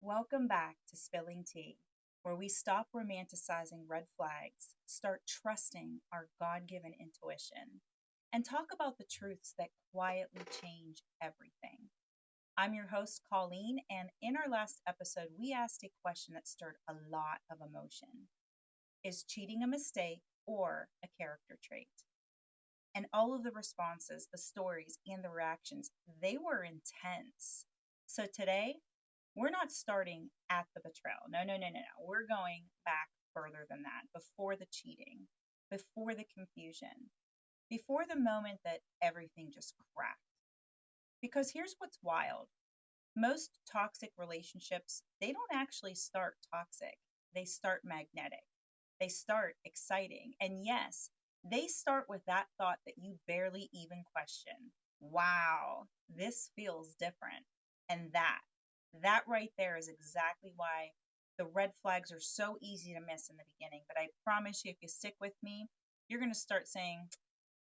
Welcome back to Spilling Tea, where we stop romanticizing red flags, start trusting our God given intuition, and talk about the truths that quietly change everything. I'm your host, Colleen, and in our last episode, we asked a question that stirred a lot of emotion. Is cheating a mistake or a character trait? And all of the responses, the stories, and the reactions, they were intense. So today, we're not starting at the betrayal. No, no, no, no, no. We're going back further than that, before the cheating, before the confusion, before the moment that everything just cracked. Because here's what's wild: most toxic relationships, they don't actually start toxic, they start magnetic, they start exciting. And yes, they start with that thought that you barely even question. Wow, this feels different. And that right there is exactly why the red flags are so easy to miss in the beginning. But I promise you, if you stick with me, you're going to start saying,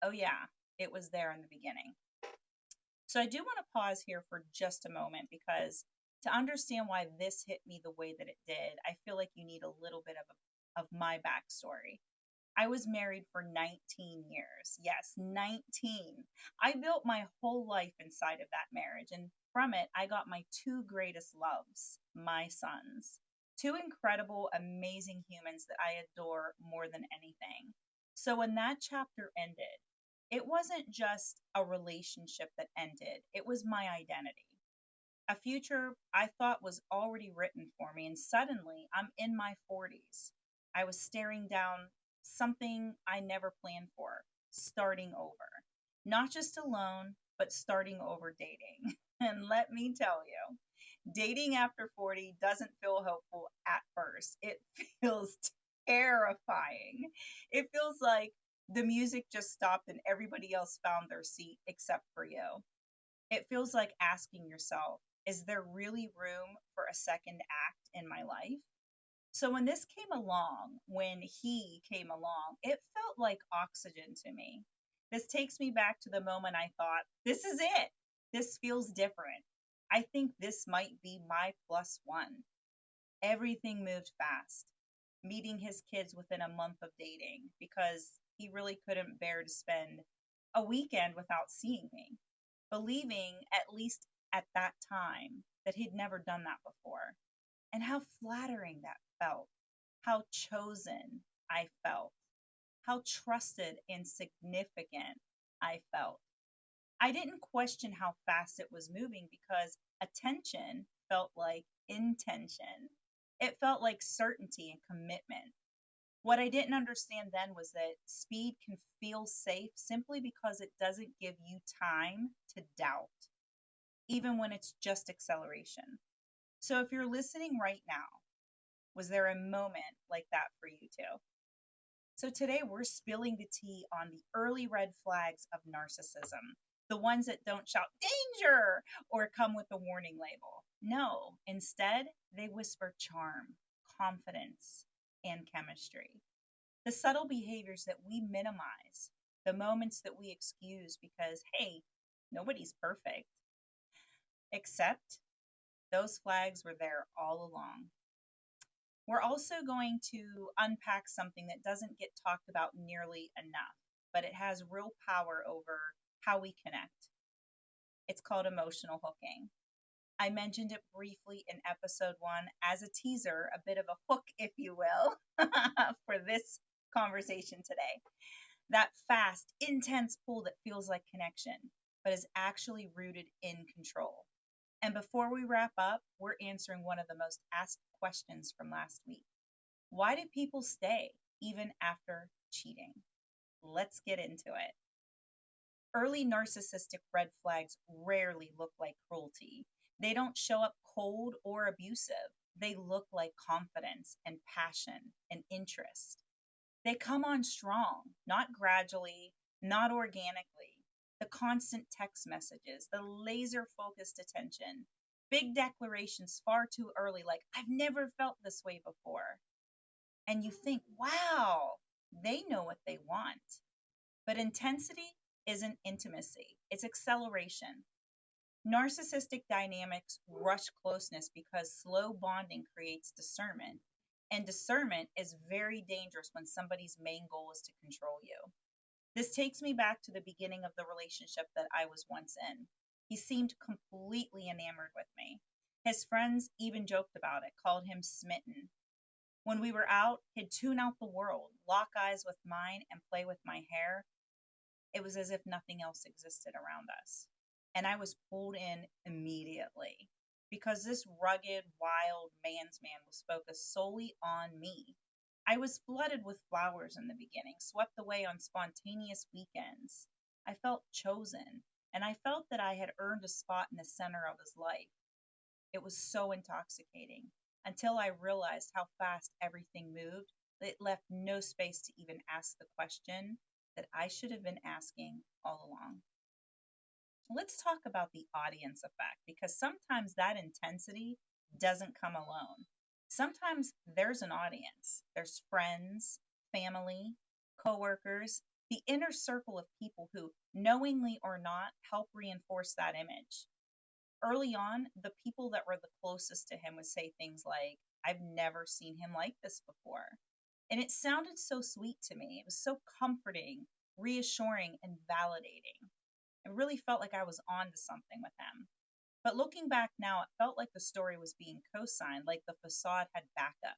oh, yeah, it was there in the beginning. So I do want to pause here for just a moment, because to understand why this hit me the way that it did, I feel like you need a little bit of my backstory. I was married for 19 years. Yes, 19. I built my whole life inside of that marriage. And from it, I got my two greatest loves, my sons. Two incredible, amazing humans that I adore more than anything. So when that chapter ended, it wasn't just a relationship that ended, it was my identity. A future I thought was already written for me, and suddenly I'm in my 40s. I was staring down something I never planned for, starting over. Not just alone, but starting over dating. And let me tell you, dating after 40 doesn't feel hopeful at first. It feels terrifying. It feels like the music just stopped and everybody else found their seat except for you. It feels like asking yourself, is there really room for a second act in my life? So when this came along, when he came along, it felt like oxygen to me. This takes me back to the moment I thought, this is it. This feels different. I think this might be my plus one. Everything moved fast. Meeting his kids within a month of dating, because he really couldn't bear to spend a weekend without seeing me, believing, at least at that time, that he'd never done that before. And how flattering that felt, how chosen I felt, how trusted and significant I felt. I didn't question how fast it was moving, because attention felt like intention. It felt like certainty and commitment. What I didn't understand then was that speed can feel safe simply because it doesn't give you time to doubt, even when it's just acceleration. So if you're listening right now, was there a moment like that for you too? So today we're spilling the tea on the early red flags of narcissism, the ones that don't shout danger or come with a warning label. No, instead, they whisper charm, confidence, and chemistry. The subtle behaviors that we minimize, the moments that we excuse because, hey, nobody's perfect, except those flags were there all along. We're also going to unpack something that doesn't get talked about nearly enough, but it has real power over how we connect. It's called emotional hooking. I mentioned it briefly in episode one as a teaser, a bit of a hook, if you will, for this conversation today. That fast, intense pull that feels like connection, but is actually rooted in control. And before we wrap up, we're answering one of the most asked questions from last week. Why do people stay even after cheating? Let's get into it. Early narcissistic red flags rarely look like cruelty. They don't show up cold or abusive. They look like confidence and passion and interest. They come on strong, not gradually, not organically. The constant text messages, the laser focused attention, big declarations far too early, like, I've never felt this way before. And you think, wow, they know what they want. But intensity, isn't intimacy, it's acceleration. Narcissistic dynamics rush closeness because slow bonding creates discernment. And discernment is very dangerous when somebody's main goal is to control you. This takes me back to the beginning of the relationship that I was once in. He seemed completely enamored with me. His friends even joked about it, called him smitten. When we were out, he'd tune out the world, lock eyes with mine, and play with my hair. It was as if nothing else existed around us. And I was pulled in immediately because this rugged, wild man's man was focused solely on me. I was flooded with flowers in the beginning, swept away on spontaneous weekends. I felt chosen, and I felt that I had earned a spot in the center of his life. It was so intoxicating until I realized how fast everything moved. It left no space to even ask the question that I should have been asking all along. Let's talk about the audience effect because sometimes that intensity doesn't come alone. Sometimes there's an audience, there's friends, family, coworkers, the inner circle of people who, knowingly or not, help reinforce that image. Early on, the people that were the closest to him would say things like, I've never seen him like this before. And it sounded so sweet to me. It was so comforting, reassuring, and validating. It really felt like I was on to something with him. But looking back now, it felt like the story was being co signed, like the facade had backup.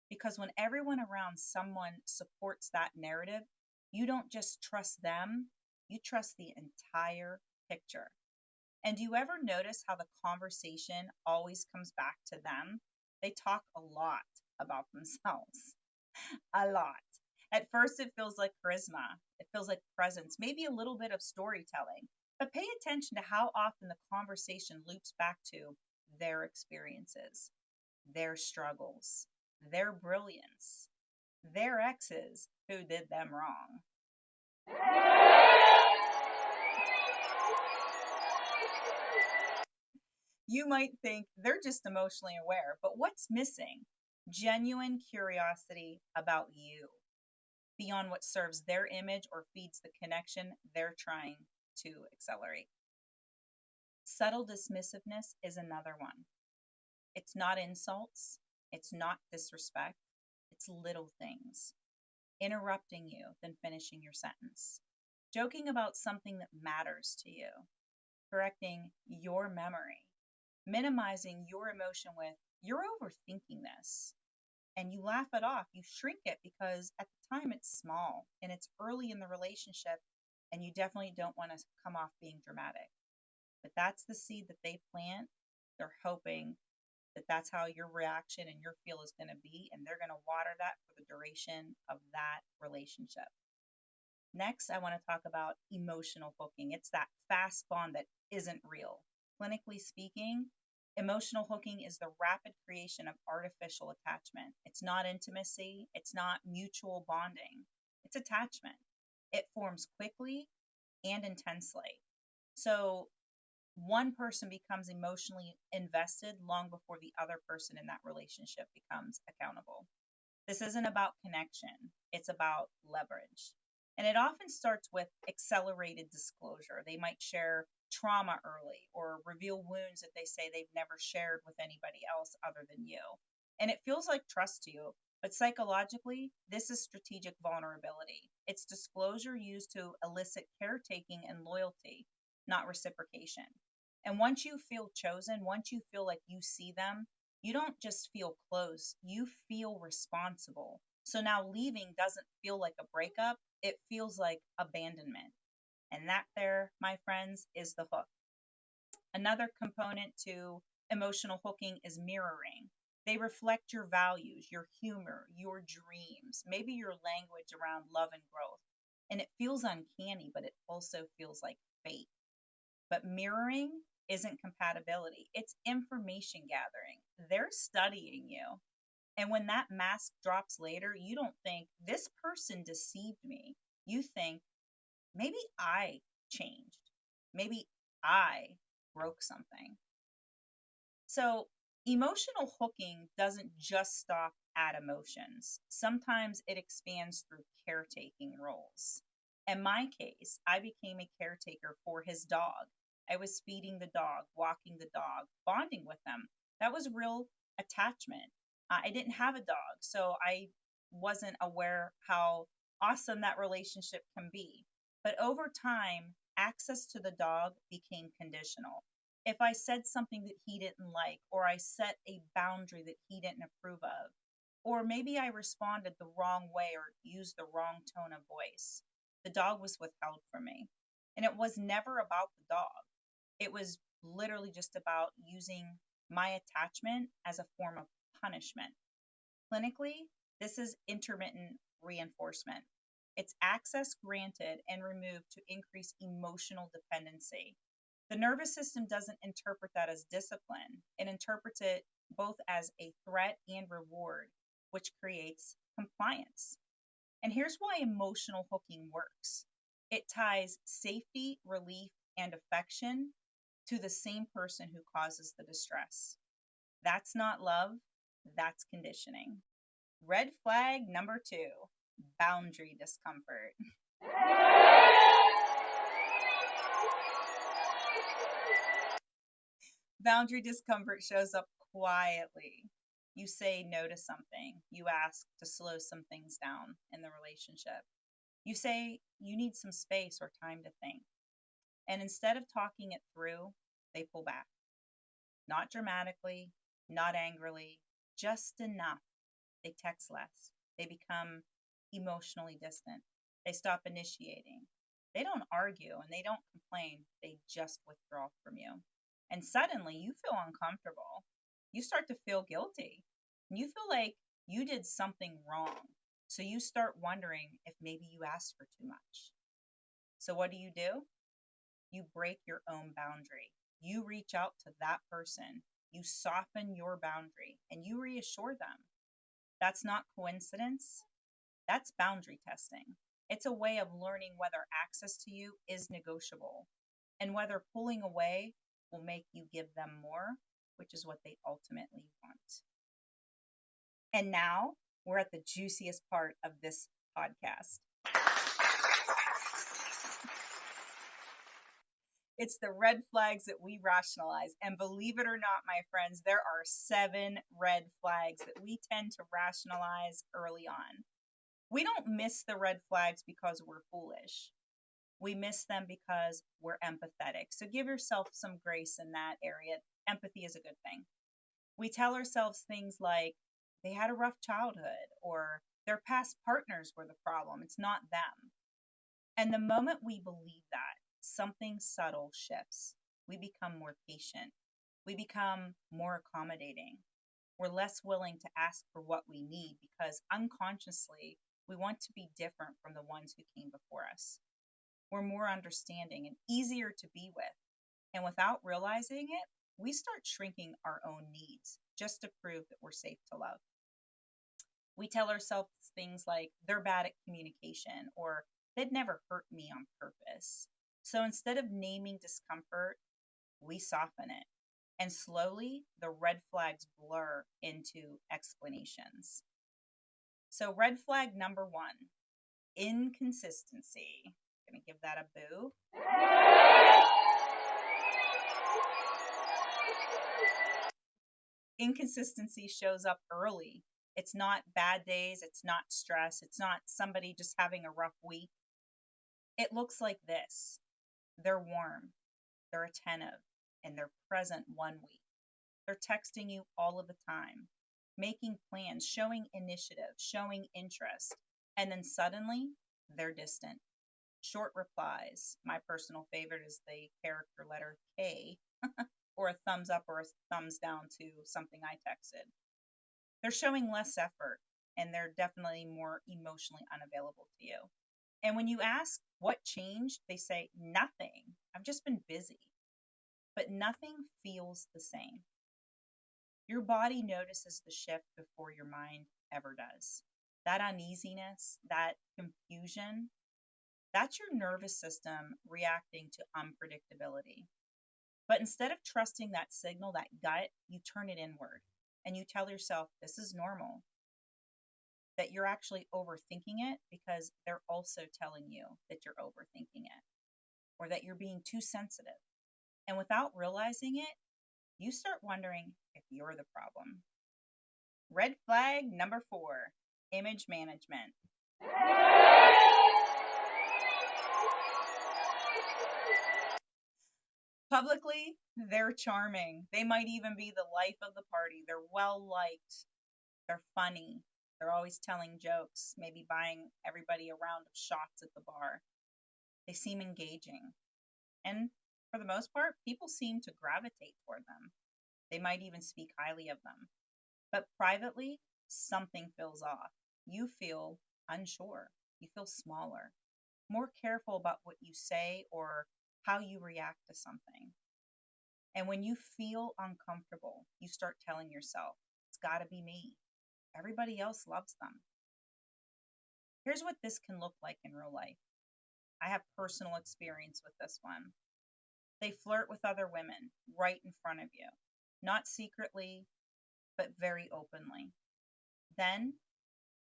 Because when everyone around someone supports that narrative, you don't just trust them, you trust the entire picture. And do you ever notice how the conversation always comes back to them? They talk a lot about themselves, a lot. At first, it feels like charisma, it feels like presence, maybe a little bit of storytelling. But pay attention to how often the conversation loops back to their experiences, their struggles, their brilliance, their exes who did them wrong. You might think they're just emotionally aware, but what's missing? Genuine curiosity about you beyond what serves their image or feeds the connection they're trying to accelerate. Subtle dismissiveness is another one. It's not insults, it's not disrespect, it's little things. Interrupting you, then finishing your sentence. Joking about something that matters to you. Correcting your memory. Minimizing your emotion with, you're overthinking this. And you laugh it off, you shrink it because at the time it's small and it's early in the relationship, and you definitely don't want to come off being dramatic. But that's the seed that they plant. They're hoping that that's how your reaction and your feel is going to be, and they're going to water that for the duration of that relationship. Next, I want to talk about emotional hooking. It's that fast bond that isn't real. Clinically speaking, emotional hooking is the rapid creation of artificial attachment. It's not intimacy, it's not mutual bonding, it's attachment. It forms quickly and intensely. So, one person becomes emotionally invested long before the other person in that relationship becomes accountable. This isn't about connection, it's about leverage. And it often starts with accelerated disclosure. They might share trauma early or reveal wounds that they say they've never shared with anybody else other than you. And it feels like trust to you, but psychologically, this is strategic vulnerability. It's disclosure used to elicit caretaking and loyalty, not reciprocation. And once you feel chosen, once you feel like you see them, you don't just feel close, you feel responsible. So now leaving doesn't feel like a breakup, it feels like abandonment. And that, there, my friends, is the hook. Another component to emotional hooking is mirroring. They reflect your values, your humor, your dreams, maybe your language around love and growth. And it feels uncanny, but it also feels like fate. But mirroring isn't compatibility, it's information gathering. They're studying you. And when that mask drops later, you don't think this person deceived me. You think maybe I changed. Maybe I broke something. So, emotional hooking doesn't just stop at emotions. Sometimes it expands through caretaking roles. In my case, I became a caretaker for his dog. I was feeding the dog, walking the dog, bonding with them. That was real attachment. I didn't have a dog, so I wasn't aware how awesome that relationship can be. But over time, access to the dog became conditional. If I said something that he didn't like, or I set a boundary that he didn't approve of, or maybe I responded the wrong way or used the wrong tone of voice, the dog was withheld from me. And it was never about the dog. It was literally just about using my attachment as a form of punishment. Clinically, this is intermittent reinforcement. It's access granted and removed to increase emotional dependency. The nervous system doesn't interpret that as discipline, it interprets it both as a threat and reward, which creates compliance. And here's why emotional hooking works: it ties safety, relief, and affection to the same person who causes the distress. That's not love, that's conditioning. Red flag number 2: boundary discomfort. Boundary discomfort shows up quietly. You say no to something, you ask to slow some things down in the relationship. You say you need some space or time to think. And instead of talking it through, they pull back. Not dramatically, not angrily, just enough. They text less. They become emotionally distant. They stop initiating. They don't argue and they don't complain. They just withdraw from you. And suddenly you feel uncomfortable. You start to feel guilty. And you feel like you did something wrong. So you start wondering if maybe you asked for too much. So what do? You break your own boundary. You reach out to that person. You soften your boundary and you reassure them. That's not coincidence. That's boundary testing. It's a way of learning whether access to you is negotiable and whether pulling away will make you give them more, which is what they ultimately want. And now we're at the juiciest part of this podcast. It's the red flags that we rationalize. And believe it or not, my friends, there are 7 red flags that we tend to rationalize early on. We don't miss the red flags because we're foolish. We miss them because we're empathetic. So give yourself some grace in that area. Empathy is a good thing. We tell ourselves things like they had a rough childhood or their past partners were the problem. It's not them. And the moment we believe that, something subtle shifts. We become more patient. We become more accommodating. We're less willing to ask for what we need because unconsciously we want to be different from the ones who came before us. We're more understanding and easier to be with. And without realizing it, we start shrinking our own needs just to prove that we're safe to love. We tell ourselves things like they're bad at communication or they'd never hurt me on purpose. So instead of naming discomfort, we soften it. And slowly, the red flags blur into explanations. So, red flag number 1: inconsistency. I'm going to give that a boo. Inconsistency shows up early. It's not bad days, it's not stress, it's not somebody just having a rough week. It looks like this: they're warm, they're attentive, and they're present one week. They're texting you all of the time, making plans, showing initiative, showing interest, and then suddenly they're distant. Short replies. My personal favorite is the character letter K, or a thumbs up or a thumbs down to something I texted. They're showing less effort and they're definitely more emotionally unavailable to you. And when you ask what changed, they say, nothing. I've just been busy. But nothing feels the same. Your body notices the shift before your mind ever does. That uneasiness, that confusion, that's your nervous system reacting to unpredictability. But instead of trusting that signal, that gut, you turn it inward and you tell yourself, this is normal. that you're actually overthinking it because they're also telling you that you're overthinking it or that you're being too sensitive. And without realizing it, you start wondering if you're the problem. Red flag number 4, image management. Publicly, they're charming. They might even be the life of the party. They're well liked. They're funny. They're always telling jokes, maybe buying everybody a round of shots at the bar. They seem engaging. And for the most part, people seem to gravitate toward them. They might even speak highly of them. But privately, something feels off. You feel unsure. You feel smaller, more careful about what you say or how you react to something. And when you feel uncomfortable, you start telling yourself, it's got to be me. Everybody else loves them. Here's what this can look like in real life. I have personal experience with this one. They flirt with other women right in front of you, not secretly, but very openly. Then,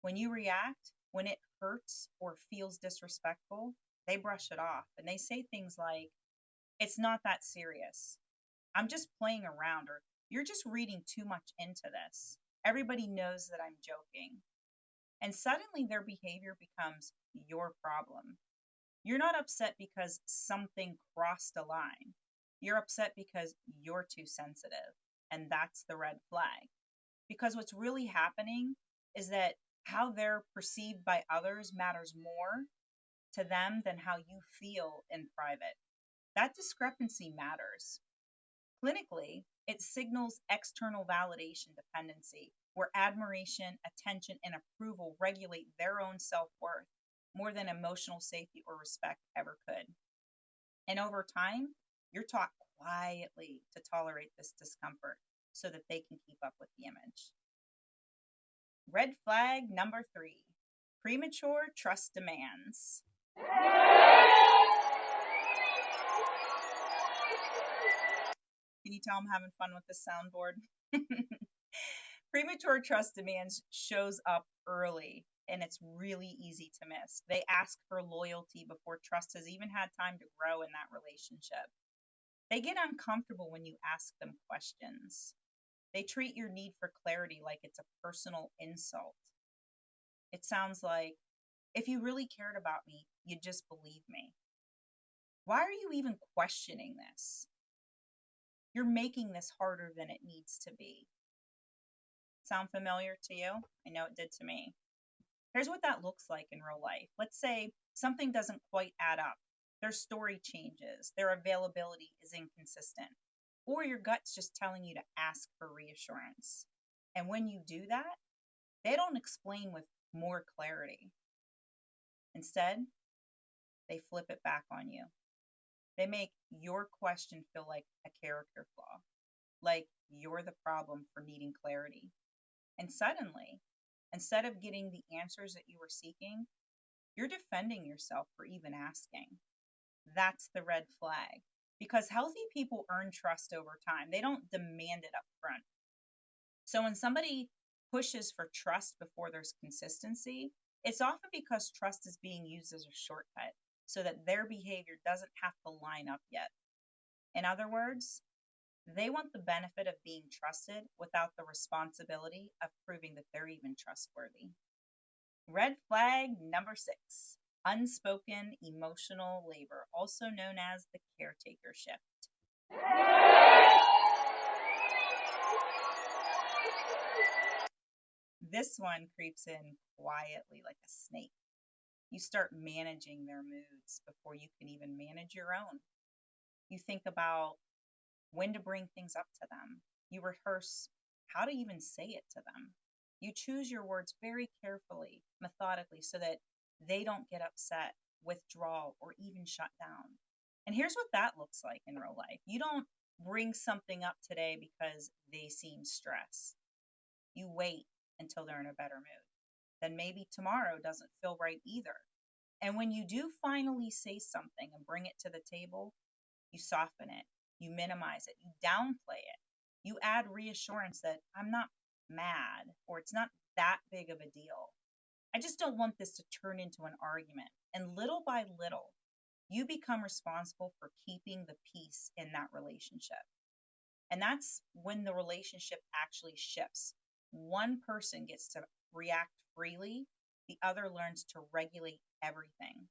when you react, when it hurts or feels disrespectful, they brush it off and they say things like, it's not that serious. I'm just playing around, or you're just reading too much into this. Everybody knows that I'm joking. And suddenly their behavior becomes your problem. You're not upset because something crossed a line. You're upset because you're too sensitive. And that's the red flag. Because what's really happening is that how they're perceived by others matters more to them than how you feel in private. That discrepancy matters. Clinically, it signals external validation dependency, where admiration, attention, and approval regulate their own self worth more than emotional safety or respect ever could. And over time, you're taught quietly to tolerate this discomfort so that they can keep up with the image. Red flag number 3, premature trust demands. Can you tell I'm having fun with this soundboard? Premature trust demands shows up early and it's really easy to miss. They ask for loyalty before trust has even had time to grow in that relationship. They get uncomfortable when you ask them questions. They treat your need for clarity like it's a personal insult. It sounds like, if you really cared about me, you'd just believe me. Why are you even questioning this? You're making this harder than it needs to be. Sound familiar to you? I know it did to me. Here's what that looks like in real life. Let's say something doesn't quite add up. Their story changes, their availability is inconsistent, or your gut's just telling you to ask for reassurance. And when you do that, they don't explain with more clarity. Instead, they flip it back on you. They make your question feel like a character flaw, like you're the problem for needing clarity. And suddenly, instead of getting the answers that you were seeking, you're defending yourself for even asking. That's the red flag. Because healthy people earn trust over time, they don't demand it up front. So when somebody pushes for trust before there's consistency, it's often because trust is being used as a shortcut so that their behavior doesn't have to line up yet. In other words, they want the benefit of being trusted without the responsibility of proving that they're even trustworthy. Red flag number 6, unspoken emotional labor, also known as the caretaker shift. This one creeps in quietly like a snake. You start managing their moods before you can even manage your own. You think about when to bring things up to them. You rehearse how to even say it to them. You choose your words very carefully, methodically, so that they don't get upset, withdraw, or even shut down. And here's what that looks like in real life. You don't bring something up today because they seem stressed. You wait until they're in a better mood. Then maybe tomorrow doesn't feel right either. And when you do finally say something and bring it to the table, you soften it, you minimize it, you downplay it. You add reassurance that I'm not mad or it's not that big of a deal. I just don't want this to turn into an argument. And little by little, you become responsible for keeping the peace in that relationship. And that's when the relationship actually shifts. One person gets to react freely, the other learns to regulate everything.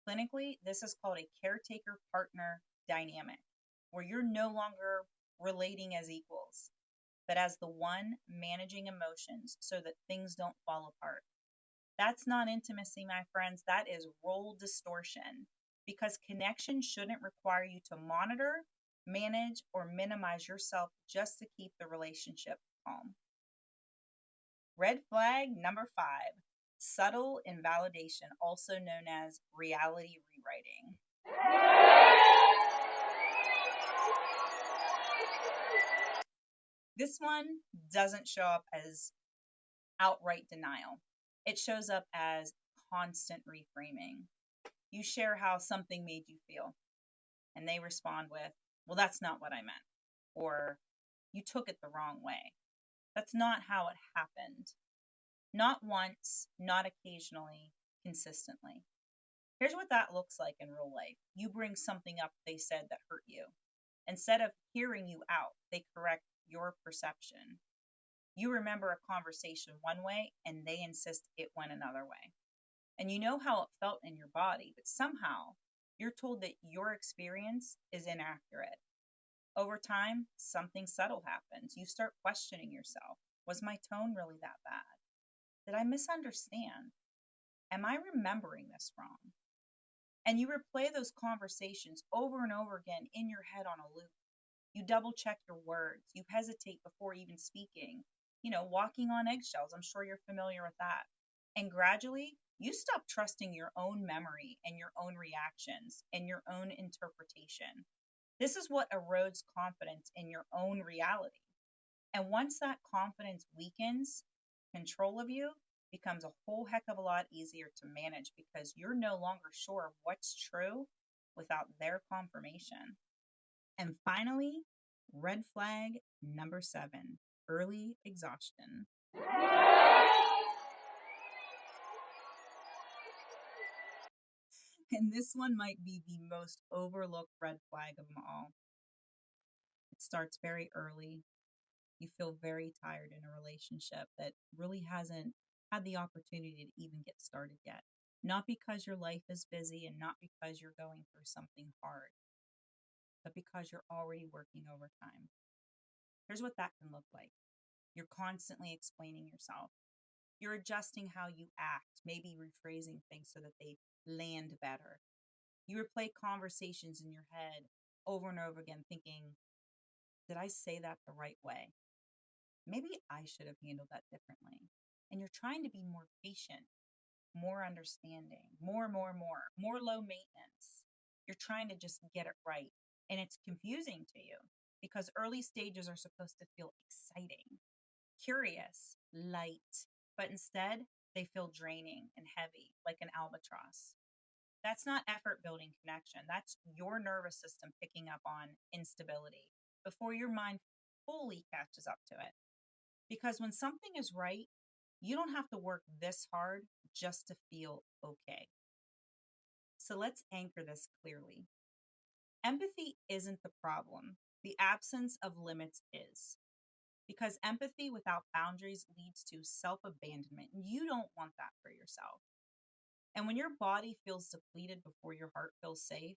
Clinically, this is called a caretaker partner dynamic, where you're no longer relating as equals, but as the one managing emotions so that things don't fall apart. That's not intimacy, my friends. That is role distortion because connection shouldn't require you to monitor, manage, or minimize yourself just to keep the relationship calm. Red flag number 5, subtle invalidation, also known as reality rewriting. This one doesn't show up as outright denial. It shows up as constant reframing. You share how something made you feel, and they respond with, well, that's not what I meant. Or, you took it the wrong way. That's not how it happened. Not once, not occasionally, consistently. Here's what that looks like in real life. You bring something up they said that hurt you. Instead of hearing you out, they correct your perception. You remember a conversation one way and they insist it went another way. And you know how it felt in your body, but somehow you're told that your experience is inaccurate. Over time, something subtle happens. You start questioning yourself. Was my tone really that bad? Did I misunderstand? Am I remembering this wrong? And you replay those conversations over and over again in your head on a loop. You double check your words. You hesitate before even speaking. Walking on eggshells. I'm sure you're familiar with that. And gradually, you stop trusting your own memory and your own reactions and your own interpretation. This is what erodes confidence in your own reality. And once that confidence weakens, control of you becomes a whole heck of a lot easier to manage because you're no longer sure of what's true without their confirmation. And finally, red flag number 7, early exhaustion. And this one might be the most overlooked red flag of them all. It starts very early. You feel very tired in a relationship that really hasn't had the opportunity to even get started yet. Not because your life is busy and not because you're going through something hard, but because you're already working overtime. Here's what that can look like. You're constantly explaining yourself. You're adjusting how you act, maybe rephrasing things so that they land better. You replay conversations in your head over and over again, thinking, did I say that the right way? Maybe I should have handled that differently. And you're trying to be more patient, more understanding, more low maintenance. You're trying to just get it right. And it's confusing to you because early stages are supposed to feel exciting, curious, light, but instead they feel draining and heavy, like an albatross. That's not effort building connection. That's your nervous system picking up on instability before your mind fully catches up to it. Because when something is right, you don't have to work this hard just to feel okay. So let's anchor this clearly. Empathy isn't the problem. The absence of limits is. Because empathy without boundaries leads to self-abandonment. You don't want that for yourself. And when your body feels depleted before your heart feels safe,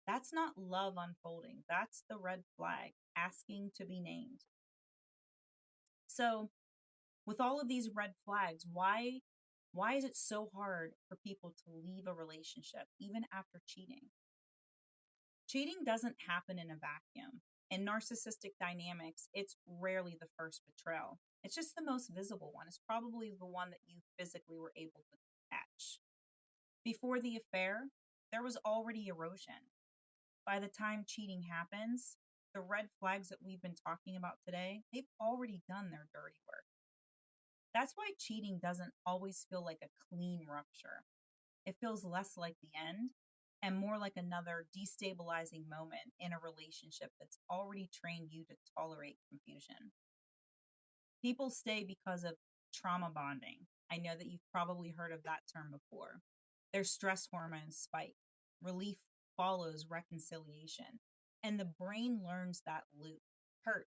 that's not love unfolding. That's the red flag asking to be named. So, with all of these red flags, why is it so hard for people to leave a relationship even after cheating? Cheating doesn't happen in a vacuum. In narcissistic dynamics, it's rarely the first betrayal. It's just the most visible one. It's probably the one that you physically were able to catch. Before the affair, there was already erosion. By the time cheating happens, the red flags that we've been talking about today, they've already done their dirty work. That's why cheating doesn't always feel like a clean rupture. It feels less like the end and more like another destabilizing moment in a relationship that's already trained you to tolerate confusion. People stay because of trauma bonding, I know that you've probably heard of that term before. Their stress hormones spike. Relief follows reconciliation. And the brain learns that loop: hurt,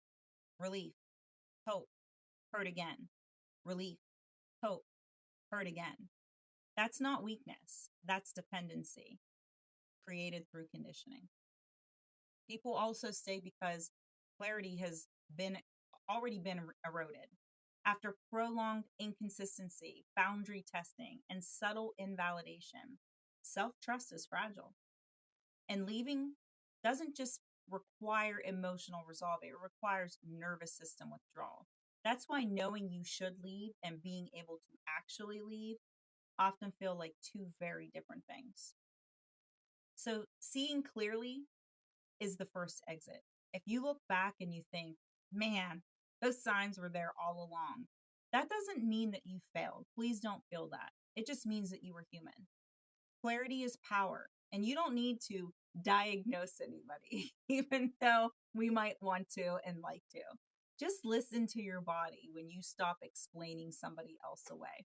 relief, hope, hurt again, relief, hope, hurt again. That's not weakness, that's dependency created through conditioning. People also stay because clarity has already been eroded. After prolonged inconsistency, boundary testing, and subtle invalidation, self-trust is fragile. And leaving doesn't just require emotional resolve, it requires nervous system withdrawal. That's why knowing you should leave and being able to actually leave often feel like two very different things. So, seeing clearly is the first exit. If you look back and you think, man, those signs were there all along, that doesn't mean that you failed. Please don't feel that. It just means that you were human. Clarity is power, and you don't need to diagnose anybody, even though we might want to and like to. Just listen to your body when you stop explaining somebody else away.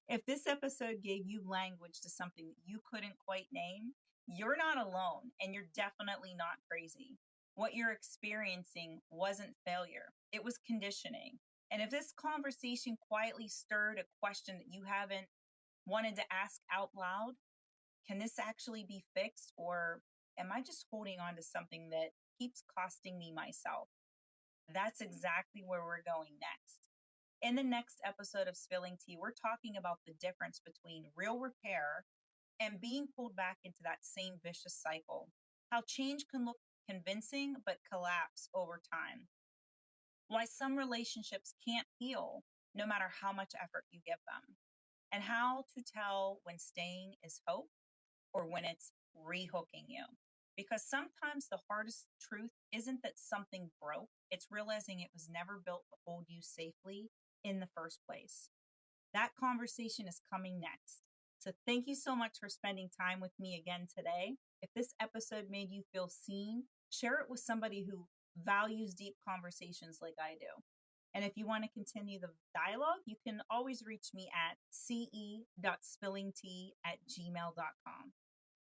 If this episode gave you language to something that you couldn't quite name, you're not alone, and you're definitely not crazy. What you're experiencing wasn't failure, it was conditioning. And if this conversation quietly stirred a question that you haven't wanted to ask out loud, can this actually be fixed? Or am I just holding on to something that keeps costing me myself? That's exactly where we're going next. In the next episode of Spilling Tea, we're talking about the difference between real repair and being pulled back into that same vicious cycle. How change can look convincing but collapse over time. Why some relationships can't heal no matter how much effort you give them. And how to tell when staying is hope or when it's rehooking you. Because sometimes the hardest truth isn't that something broke, it's realizing it was never built to hold you safely in the first place. That conversation is coming next. So thank you so much for spending time with me again today. If this episode made you feel seen, share it with somebody who values deep conversations like I do. And if you want to continue the dialogue, you can always reach me at ce.spillingtea@gmail.com.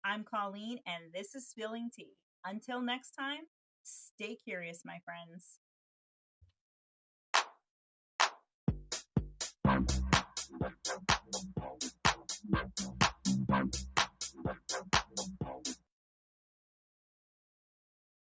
I'm Colleen, and this is Spilling Tea. Until next time, stay curious, my friends.